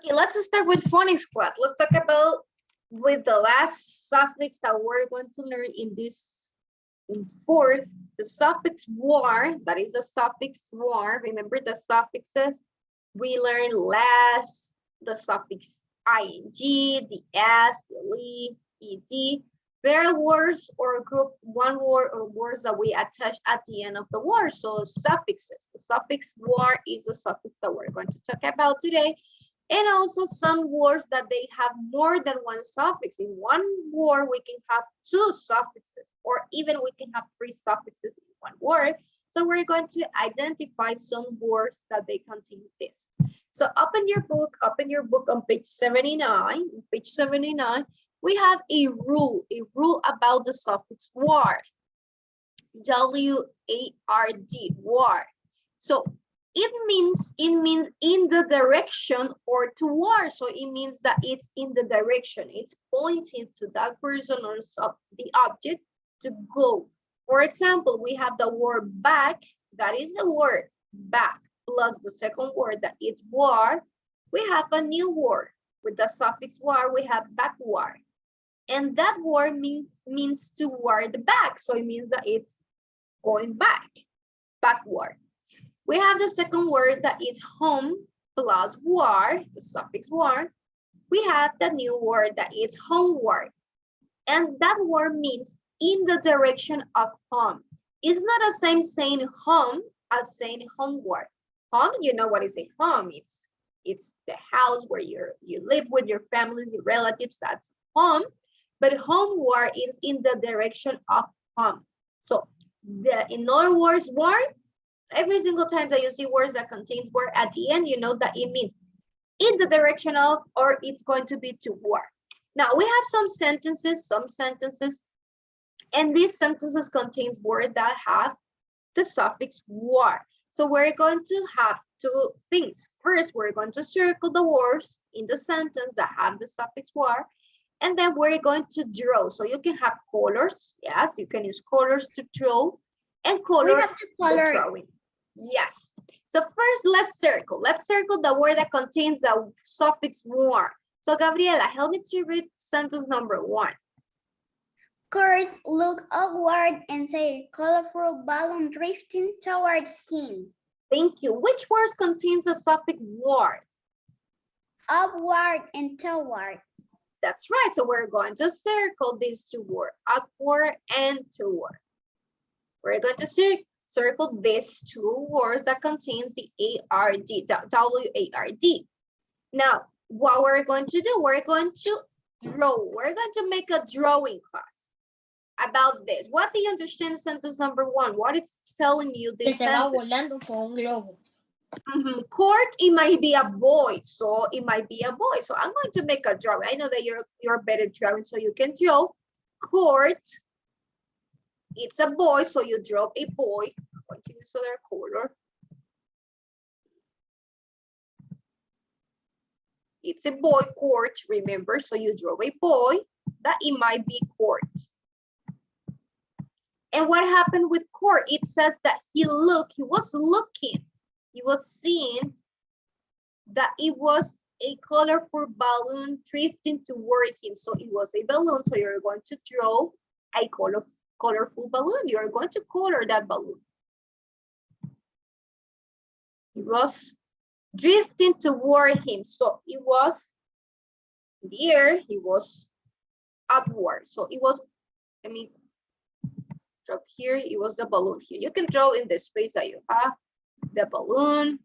Okay, let's start with phonics class. Let's talk about with the last suffix that we're going to learn in this fourth, the suffix war. That is the suffix war. Remember the suffixes we learned last, the suffix ing, the s, the li, ed. There are words or group, one word or words that we attach at the end of the word. So suffixes. The suffix war is the suffix that we're going to talk about today. And also some words that they have more than one suffix. In one word, we can have two suffixes, or even we can have three suffixes in one word. So we're going to identify some words that they contain this. So open your book on page 79. Page 79, we have a rule about the suffix ward. W-A-R-D, ward. So it means in the direction or toward. So it means that it's in the direction. It's pointing to that person or the object to go. For example, we have the word back. That is the word back plus the second word that is ward. We have a new word with the suffix ward. We have backward, and that word means toward the back. So it means that it's going back, backward. We have the second word that is home plus ward, the suffix ward. We have the new word that is homeward. And that word means in the direction of home. It's not the same saying home as saying homeward. Home, you know what is a home? It's the house where you live with your family, your relatives, that's home. But homeward is in the direction of home. So in other words, word, every single time that you see words that contains word at the end, you know that it means in the direction of, or it's going to be toward. Now we have some sentences, and these sentences contains words that have the suffix word. So we're going to have two things. First, we're going to circle the words in the sentence that have the suffix word, and then we're going to draw. So you can have colors. Yes, you can use colors to draw, and color we have to color drawing. Yes. So first, let's circle. Let's circle the word that contains the suffix word. So Gabriela, help me to read sentence number 1. Kurt looked upward and saw a colorful balloon drifting toward him. Thank you. Which words contains the suffix word? Upward and toward. That's right. So we're going to circle these two words, upward and toward. We're going to circle these two words that contains the A-R-D, W-A-R-D. Now, what we're going to do, we're going to draw. We're going to make a drawing class about this. What do you understand in sentence number 1? What is telling you this sentence? Volando con un globo. Court, it might be a boy, so it might be a boy. So I'm going to make a drawing. I know that you're better drawing, so you can draw court. It's a boy, so you draw a boy. I'm going to use other color. It's a boy court, remember? So you draw a boy, that it might be court. And what happened with court? It says that he was looking, he was seeing that it was a colorful balloon drifting toward him. So it was a balloon, so you're going to draw a colorful balloon. You're going to color that balloon. It was drifting toward him. So it was in the air, he was upward. So it was, let me draw here, it was the balloon here. You can draw in the space that you have the balloon.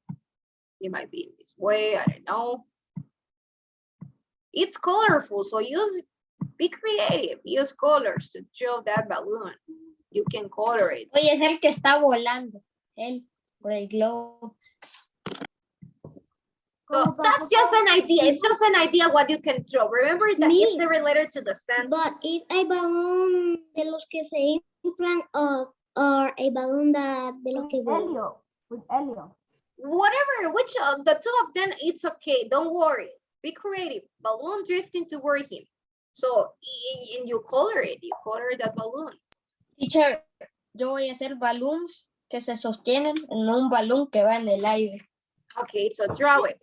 It might be in this way, I don't know. It's colorful, so be creative. Use colors to draw that balloon. You can color it. Oye, es el que está volando. Él, o el globo. So that's just an idea. It's just an idea what you can draw. Remember that it's related to the sentence. But is a balloon de los que se inflan or a balloon de los que Helio. With Helio. Whatever, which of the two of them, it's okay. Don't worry. Be creative. Balloon drifting toward him. So, and you color it. You color that balloon. Teacher, yo voy a hacer balloons que se sostienen en un balón que va en el aire. Okay, so draw it.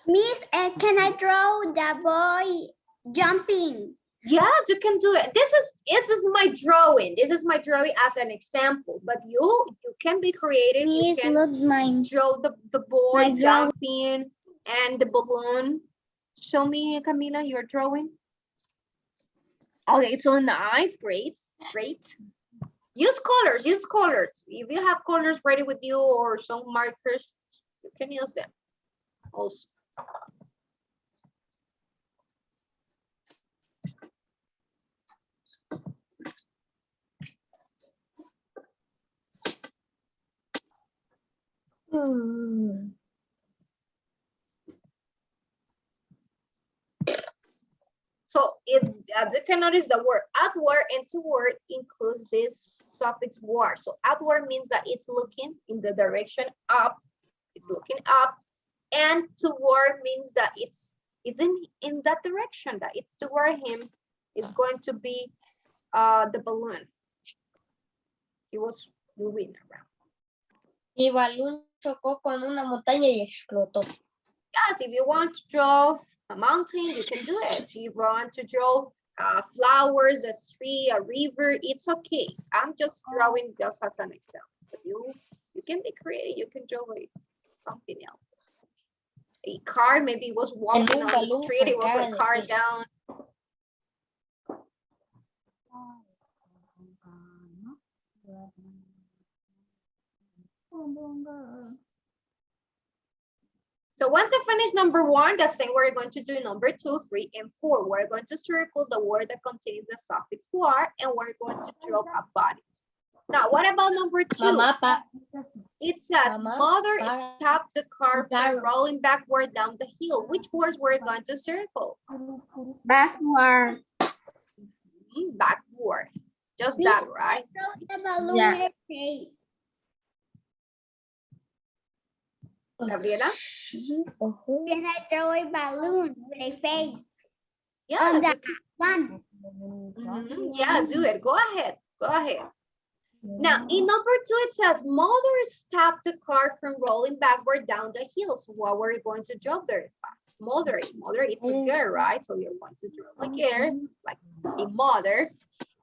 Miss, can I draw the boy jumping? Yes, you can do it. This is my drawing. This is my drawing as an example. But you can be creative. You Please can look mine. draw the My boy drawing. jumping and the balloon. Show me, Camila, your drawing. Okay, it's so nice. Great, great. Use colors, use colors. If you have colors ready with you or some markers, you can use them also. So as you can notice, the word outward and toward includes this suffix word. So outward means that it's looking in the direction up. It's looking up, and toward means that it's in that direction, that it's toward him. It's going to be the balloon. He was moving around. Mi balón chocó con una montaña y explotó. Yes, if you want to draw a mountain, you can do it. If you want to draw flowers, a tree, a river, it's okay. I'm just drawing just as an example. But you can be creative. You can draw something else. A car, maybe it was walking on the street. It was a car down. So once you finish number 1, the same we're going to do number 2, 3, and 4. We're going to circle the word that contains the suffix "war" and we're going to draw a body. Now, what about number 2? Mamá, It says, Mama, mother pa- stopped the car from Claro. rolling backward down the hill. Which words we're going to circle? Backward. Backward. Just Miss, that, right? Draw the balloon Yeah. with a face. Gabriela? Can I draw a balloon with a face? Yes, On you that can. one. Yes, do it. Go ahead. Go ahead. Now, in number 2, it says, mother stopped the car from rolling backward down the hill. So what were you going to draw there? Mother, it's a girl, right? So you're going to draw a girl, like a mother.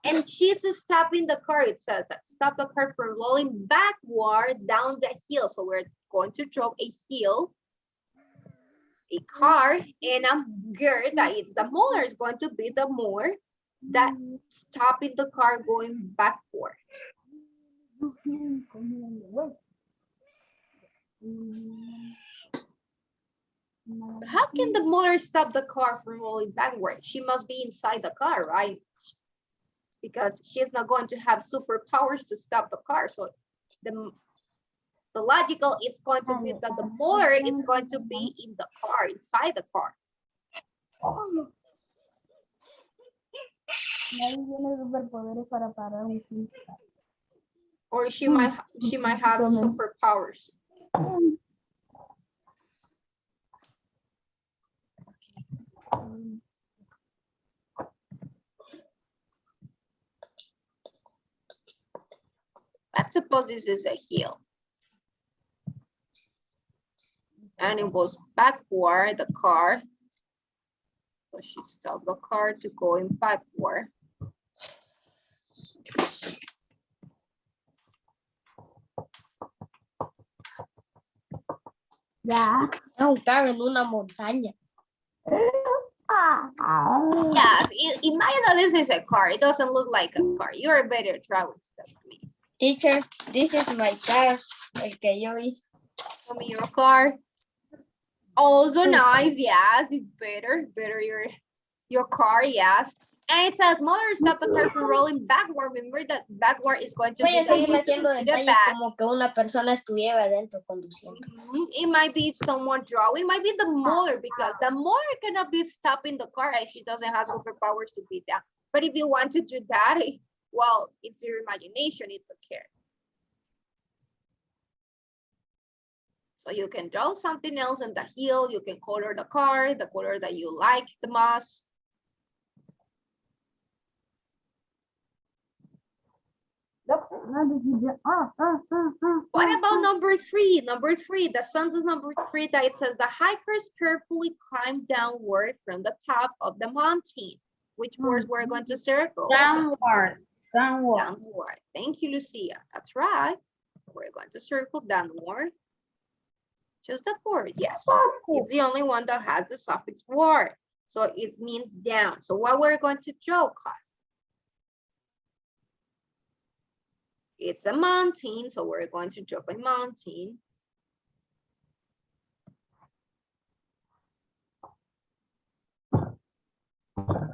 And she's stopping the car. It says that stop the car from rolling backward down the hill. So we're going to draw a hill, a car, and a girl that is the mother is going to be the more that stopping the car going backward. How can the motor stop the car from rolling backward? She must be inside the car, right? Because she's not going to have superpowers to stop the car. So the logical, it's going to be that the motor is going to be in the car, inside the car. Or she might have superpowers. Let's suppose this is a hill. And it was backward, the car. So she stopped the car to going backward. Yeah. Estaba en una montaña. Yes, imagine that this is a car. It doesn't look like a car. You're a better driver than me. Teacher, this is my car. El que yo hice. Show me your car. Also nice, yes, it's better your car, yes. And it says, mother, stop the car from rolling backward. Remember that backward is going to Voy a be seguir the haciendo to the detalles back. como que una persona estuviera adentro conduciendo. It might be someone drawing, it might be the mother, because the mother cannot be stopping the car if she doesn't have superpowers to be down. But if you want to do that, well, it's your imagination, it's okay. So you can draw something else on the hill, you can color the car, the color that you like the most. What about number three? Number three, the sentence number three that it says the hikers carefully climbed downward from the top of the mountain. Which words we're going to circle? Downward. Downward. Downward. Thank you, Lucia. That's right. We're going to circle downward. Just that word, yes. It's the only one that has the suffix word. So it means down. So what we're going to draw, class? It's a mountain, so we're going to draw a mountain.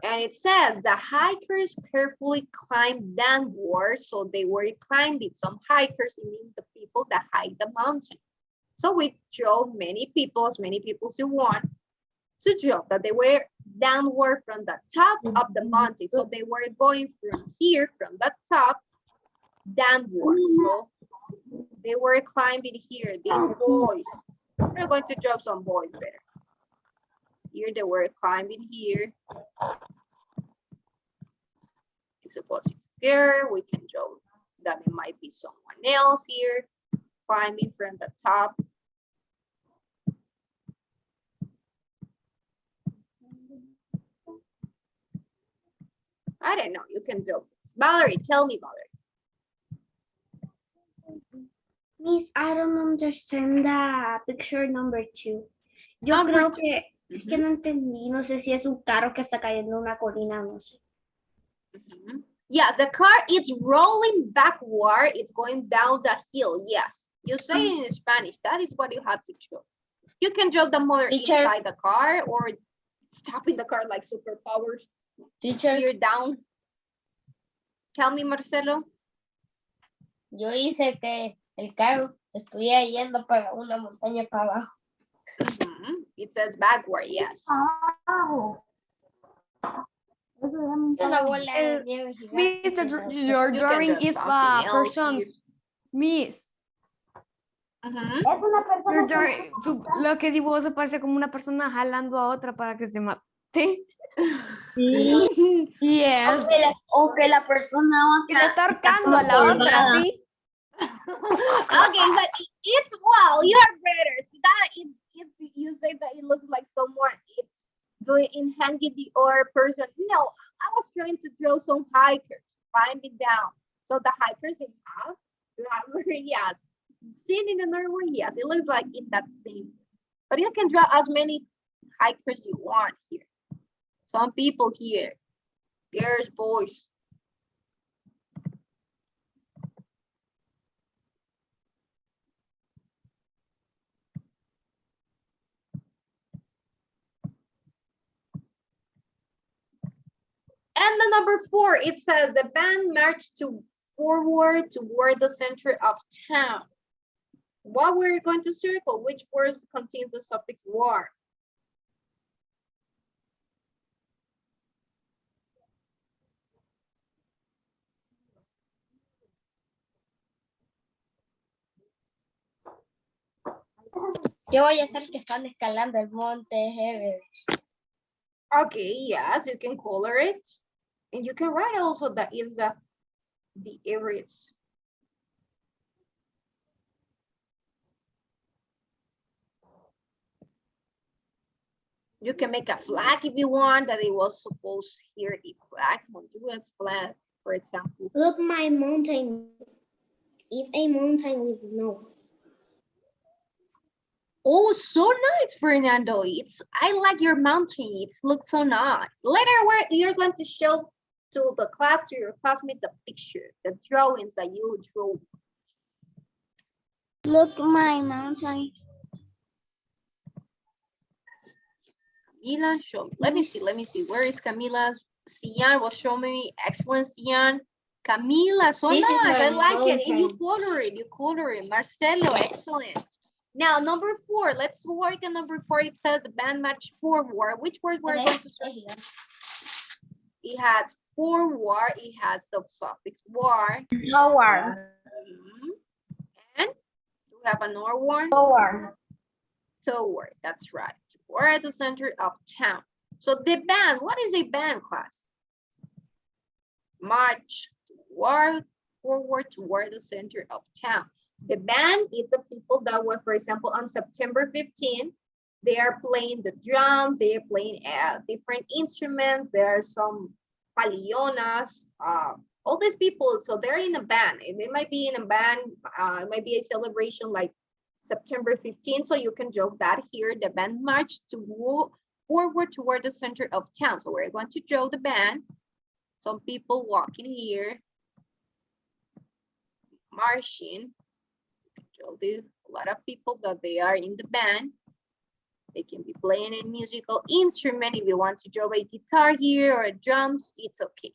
And it says the hikers carefully climbed downward. So they were climbing. Some hikers mean the people that hike the mountain. So we draw many people, as many people as you want to draw that they were downward from the top of the mountain. So they were going from here, from the top, downward. So they were climbing here, these boys. We're going to draw some boys better. Here they were climbing here. Suppose it's girl, we can draw that it might be someone else here climbing from the top. I don't know, you can draw this. Valerie, tell me, Valerie. Miss, I don't understand the picture number 2. Yo Number creo two. que es que no entendí, no sé si es un carro que está cayendo en una colina, no sé. Yeah, the car is rolling backward. It's going down the hill. Yes, you say it in Spanish. That is what you have to draw. You can draw the mother Teacher. inside the car or stopping the car like superpowers. Teacher, You're down. Tell me, Marcelo. yo hice que el carro estuviera yendo para una montaña para abajo. It says backward, yes. Una bola de nieve gigante. Your You can drawing draw is something a else person, here. Miss. Your drawing, lo que dibujo parece como una persona jalando a otra para que se mate. Sí. Yes. O que la persona Que le está ahorcando a la otra, ¿sí? Okay, but it's well, you're better. See that you say that it looks like someone it's doing in hanging the other person. No, I was trying to draw some hikers climbing down. So the hikers they have to have yes. Seen in another one, yes, it looks like in that same. But you can draw as many hikers you want here. Some people here, girls, boys. And the number 4, it says the band marched forward toward the center of town. What we're going to circle? Which words contains the suffix war? Yo voy a hacer que están escalando el monte Everest. Okay, yes, you can color it. And you can write also that is the Everest. You can make a flag if you want, that it was supposed here a flag, Honduras flag, for example. Look, my mountain is a mountain with snow. Oh, so nice, Fernando. I like your mountain. It looks so nice. Later, you're going to show to the class, to your classmate, the picture, the drawings that you drew. Look, my mountain. Camila, show me. Let me see. Where is Camila's? Sian was showing me. Excellent, Sian. Camila, so This is nice. I my like it. And mountain. you color it. Marcelo, excellent. Now, number 4. Let's work on number 4. It says the band marched forward. Which word we're going to say? It has forward. It has the suffix war. Lower. And do we have another one? Lower. Toward. That's right. We're at the center of town. So the band, what is a band, class? March toward forward toward the center of town. The band is the people that were, for example, on September 15th, they are playing the drums, they are playing different instruments. There are some palillonas, all these people, so they're in a band. They might be in a band, it might be a celebration like September 15th, so you can draw that here. The band marched to forward toward the center of town. So we're going to draw the band. Some people walking here, marching. Show this, a lot of people that they are in the band. They can be playing a musical instrument. If you want to draw a guitar here or drums, it's okay.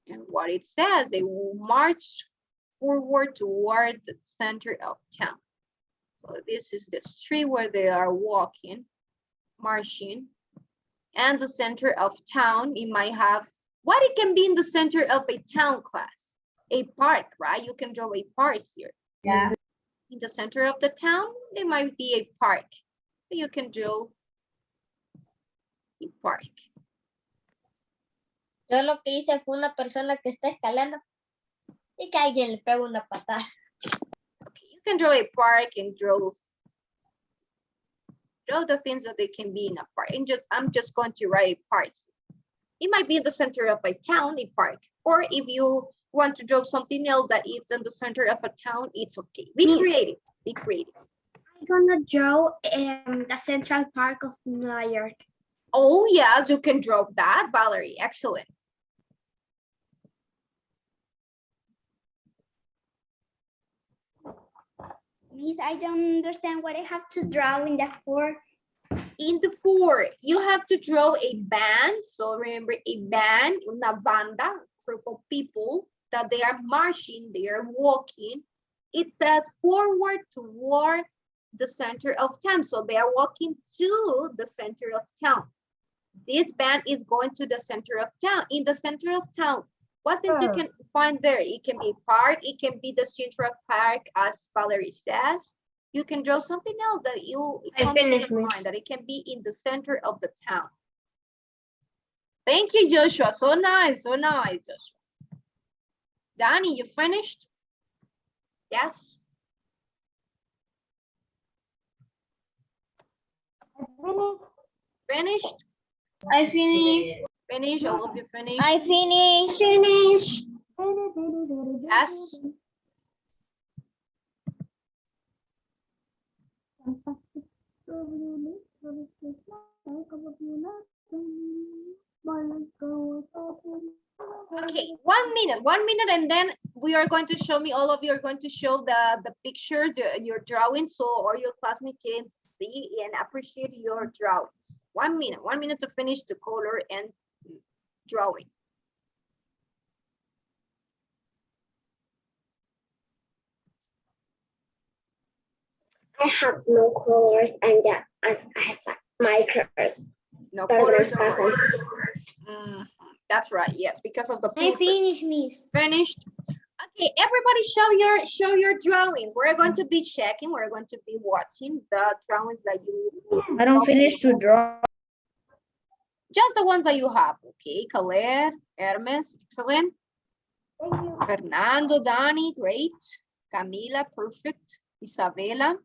And what it says, they will march forward toward the center of town. So this is the street where they are walking, marching. And the center of town, it might have, what it can be in the center of a town class? A park, right? You can draw a park here. Yeah. In the center of the town, there might be a park. You can draw a park. Yo lo que hice fue una persona que está escalando y que alguien le pega una patada. Okay, you can draw a park and draw the things that they can be in a park. And I'm just going to write a park. It might be in the center of a town, a park. Or if you want to draw something else that is in the center of a town, it's okay. Be creative. Be creative. I'm gonna draw the Central Park of New York. Oh, yes, you can draw that, Valerie. Excellent. Miss, I don't understand what I have to draw in the four. In the four, you have to draw a band. So remember, a band, una banda, group of people that they are marching, they are walking. It says forward toward the center of town. So they are walking to the center of town. This band is going to the center of town. In the center of town, what things you can find there? It can be a park, it can be the Central Park, as Valerie says. You can draw something else that comes to your mind, that it can be in the center of the town. Thank you, Joshua. So nice, Joshua. Danny, you finished? Yes. Finished? I finished. Finish, all of you finished? I finished. Yes. Okay, 1 minute, and then we are going to show me, all of you are going to show the pictures, your drawings, so all your classmates can see and appreciate your drawings. 1 minute to finish the color and drawing. I have no colors and I have markers. No Pero colors. no pasan. That's right, yes, because of the I filter. finished, Miss. Finished. Okay, everybody show your drawings. We're going to be checking, we're going to be watching the drawings that you I don't finish to draw. just the ones that you have. Okay, Caleb, Hermes, excellent. Fernando, Dani, great. Camila, perfect. Isabela,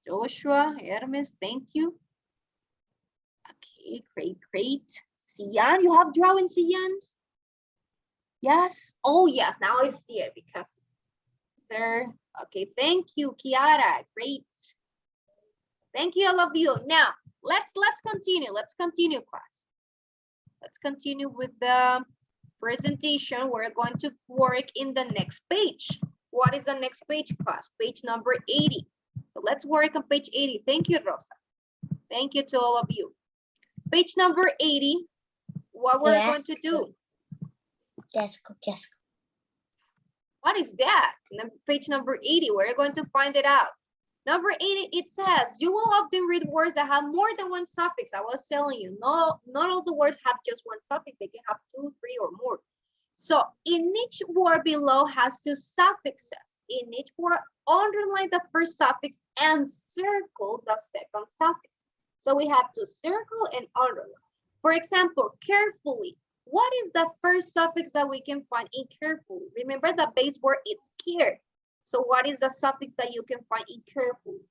Joshua, Hermes, thank you. Okay, great. Sian, you have drawings, Sian? Yes. Oh, yes. Now I see it because there. Okay. Thank you, Kiara. Great. Thank you, all of you. Now let's continue. Let's continue, class. Let's continue with the presentation. We're going to work in the next page. What is the next page, class? Page number 80. So let's work on page 80. Thank you, Rosa. Thank you to all of you. Page number 80. What we're going to do? Yes. What is that? Page number 80, we're going to find it out. Number 80, it says, you will often read words that have more than one suffix. I was telling you, not all the words have just one suffix. They can have 2, 3, or more. So in each word below has 2 suffixes. In each word, underline the first suffix and circle the second suffix. So we have to circle and underline. For example, carefully. What is the first suffix that we can find in carefully? Remember the base word is care. So what is the suffix that you can find in carefully?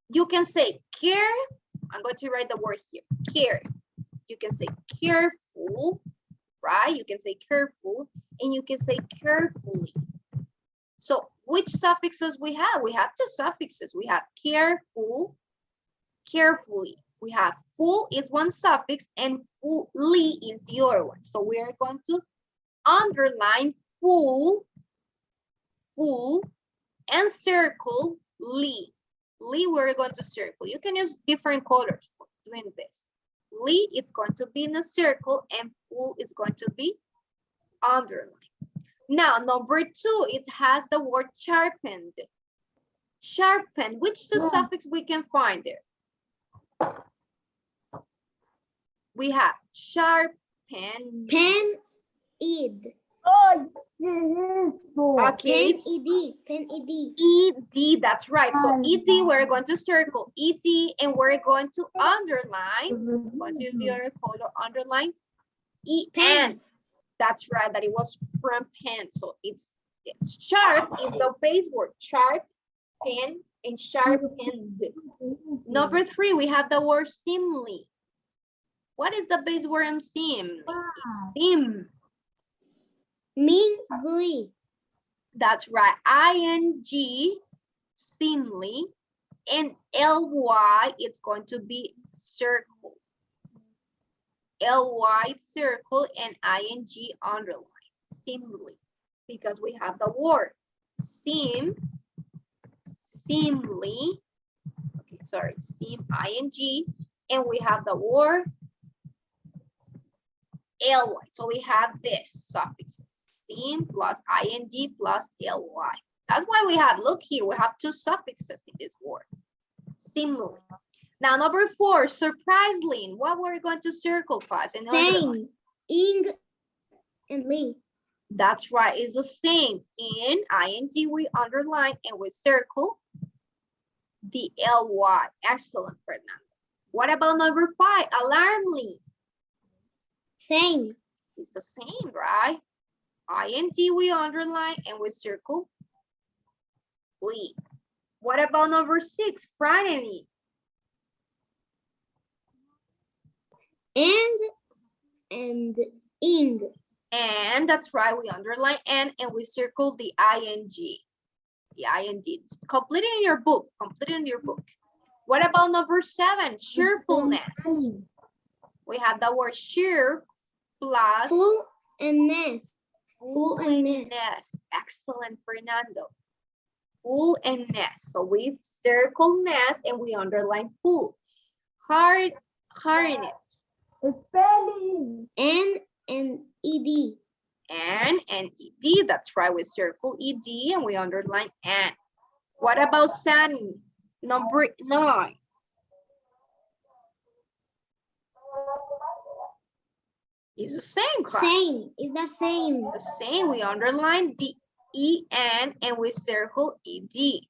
You can say care. I'm going to write the word here, care. You can say careful, right? You can say careful, and you can say carefully. So which suffixes we have? We have two suffixes. We have careful, carefully. We have full is one suffix and fully is the other one. So we are going to underline full, full, and circle ly. Ly we're going to circle. You can use different colors for doing this. Ly is going to be in a circle and full is going to be underlined. Now, number 2, it has the word sharpened. Sharpened, which two suffix we can find there? We have sharpen. Pen, ed. Oh, yes. Okay, Pen, ed. ED, that's right. So ED, we're going to circle ED and we're going to underline. What is the other color? Underline EN. That's right, that it was from pen. So it's sharp is the base word. Sharp, pen, and sharpened. Number 3, we have the word seemly. What is the base word in seem? Seem. Mingly. That's right. ING, seemly, and LY, it's going to be circle. LY circle and ING underline, seemly, because we have the word seem, seemly, okay, sorry, seem, ING, and we have the word LY. So we have this suffixes, seem plus ING plus LY. That's why we have, look here, we have two suffixes in this word, seemly. Now, number 4, surprisingly, what we're going to circle class? And Same. Ing and ly. that's right, it's the same. In ING, we underline and we circle the LY. Excellent, Fernando. What about number 5, alarmingly? Same. It's the same, right? ING, we underline and we circle ly. What about number 6, frightening? And ing. And that's right, we underline and we circle the ING. The ING. Complete it in your book. Complete it in your book. What about number 7, cheerfulness? We have the word cheer plus Full and nest. Full and nest. ness. Excellent, Fernando. Full and nest. So we circle nest and we underline full. Hard it. Spelling. N and ed. And ed, that's right, we circle ed and we underline and. What about sun? Number 9. It's the same class. Same. It's the same. The same, we underline the en and we circle ed.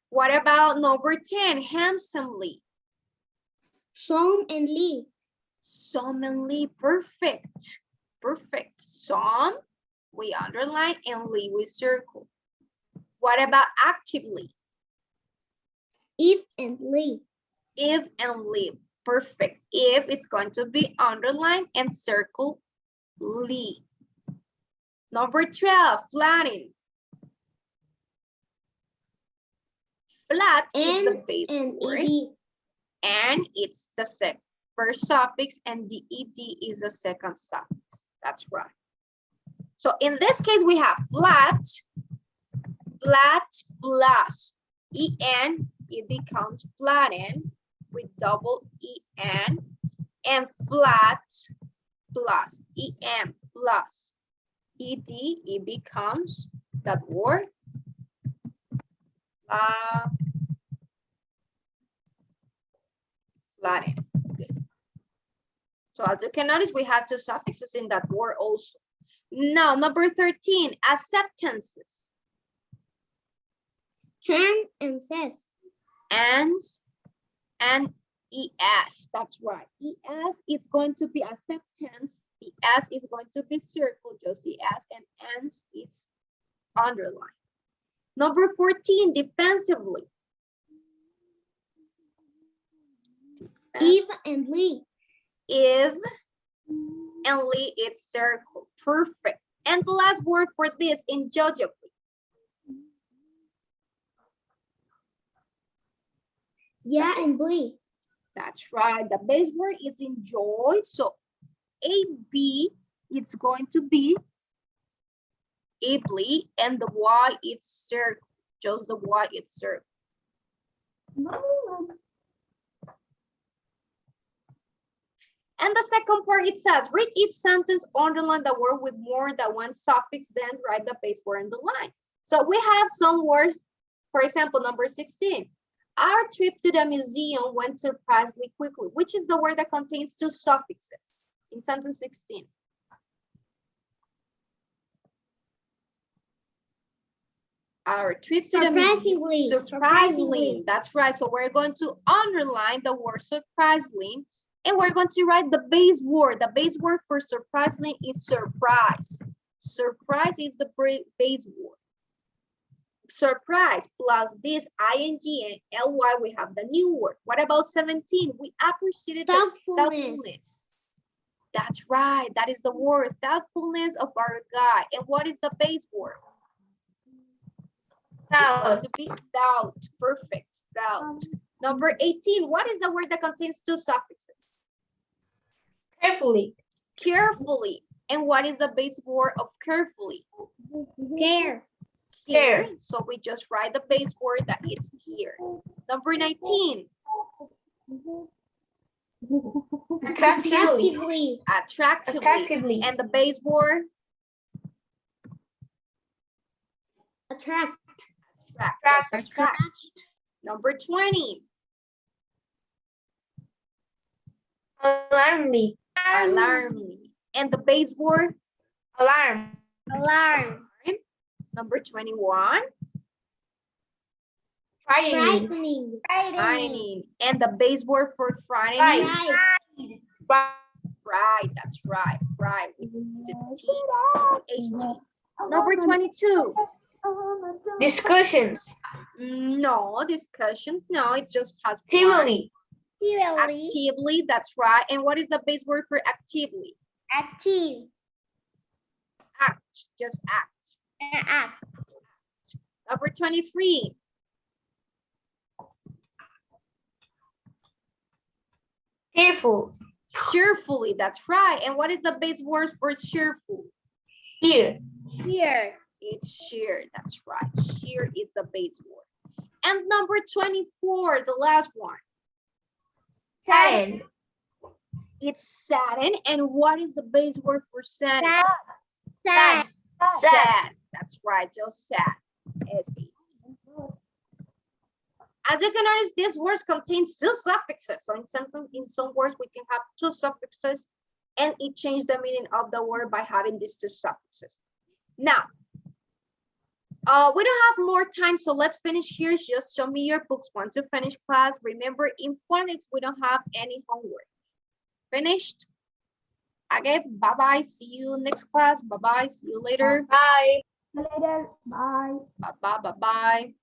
What about number 10, handsomely? Some and ly. Solemnly, perfect. Perfect. Some, we underline and ly, we circle. What about actively? If and ly. If and ly, perfect. If, it's going to be underlined and circle ly. Number 12, flattening. Flat is the base word. Ed. And it's the first suffix and the ed is the second suffix. That's right. So in this case, we have flat plus en, it becomes flatten with double en, and flat plus en plus ed, it becomes that word flatten. Good. So as you can notice, we have two suffixes in that word also. Now, number 13, acceptances. Tan and says. And ES, that's right. ES is going to be acceptance. The S is going to be circle, just the S, and ends is underline. Number 14, defensively. Eve and Lee. If and Lee, it's circle. Perfect. And the last word for this, enjoyably. Yeah and Lee. That's right. The base word is enjoy. So AB, it's going to be ably, and the Y is circle. Just the Y is circle. And the second part, it says, read each sentence, underline the word with more than one suffix, then write the base word in the line. So we have some words, for example, number 16. Our trip to the museum went surprisingly quickly, which is the word that contains two suffixes in sentence 16. Our trip to the museum, surprisingly. That's right. So we're going to underline the word surprisingly, and we're going to write the base word. The base word for surprisingly is surprise. Surprise is the base word. Surprise plus this ing and ly, we have the new word. What about 17? We appreciated the thoughtfulness. That's right. That is the word, thoughtfulness of our guy. And what is the base word? Doubt. To be doubt. Perfect. Doubt. Number 18. What is the word that contains two suffixes? Carefully. Carefully. And what is the base word of carefully? Care. Here. So we just write the base word that is here. Number 19. Attractively. Attractively. And the base word? Attract. Attract. Number 20. Alarmingly. Alarmingly. And the base word? Alarm. Alarm. Number 21. Frightening. Frightening. And the base word for frightening? Right, that's right. Right. The T-H-T. Number 22. Discussions. No, discussions. No, it's just past. Actively. Actively, that's right. And what is the base word for actively? Active. Act, just act. Act. Number 23. Cheerful. Cheerfully, that's right. And what is the base word for cheerful? Here. Here. It's cheer, that's right. Cheer is the base word. And number 24, the last one. Sadden. It's sadden. And what is the base word for sadden? Sad. Sad. That's right, just sad. S-A-D. As you can notice, these words contain two suffixes. So in some words, we can have two suffixes, and it changes the meaning of the word by having these two suffixes. Now, we don't have more time, so let's finish here. Just show me your books once you finish class. Remember, in phonics, we don't have any homework. Finished? Okay, bye-bye. See you next class. Bye-bye. See you later. Bye. Later. Bye. Bye-bye. Bye-bye.